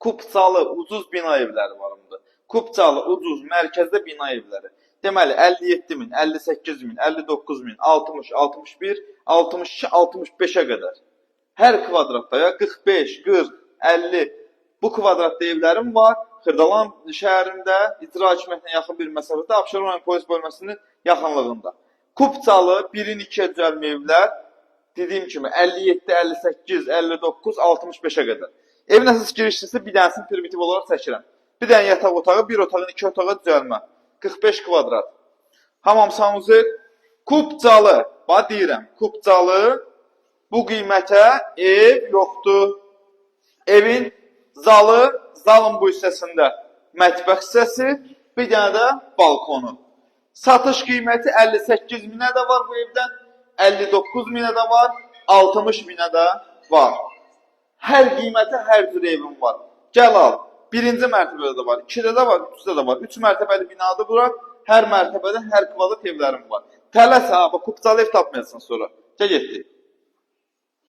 Kupçalı, ucuz bina evləri varımdır. Kupçalı, ucuz, mərkəzdə bina evləri. Deməli, 57 min, 58 min, 59 min, 60, 61, 62, 65-ə qədər. Hər kvadratda ya 45, 40, 50 bu kvadratda evlərim var. Xırdalan şəhərində icra hakimiyyətinə yaxın bir məsafədə Abşeron rayon polis bölməsinin yaxınlığında. Kupçalı 1-in 2-yə düzəlmə evlər dediyim kimi 57, 58, 59, 65-ə qədər. Evin əsas girişlisi bir dənəsini primitiv olaraq çəkirəm. Bir dənə yataq otağı, bir otağın 2 otağa düzəlmə. 45 kvadrat. Hamam sanuzel Kupçalı, bax deyirəm, Kupçalı bu qiymətə ev yoxdur. Evin zalın bu hissəsində mətbəx hissəsi, bir dənə də balkonu. Satış qiyməti 58 minə də var bu evdən, 59 minə də var, 60 minə də var. Hər qiymətə hər cür evim var. Gəl al. Birinci mərtəbədə də var, 2-də də var, 3-də də var. 3 mərtəbəli binadır bura. Hər mərtəbədə hər kvadrat evlərim var. Tələs ha, bax Kupçalı ev tapmayasın sonra. Gəl getdik.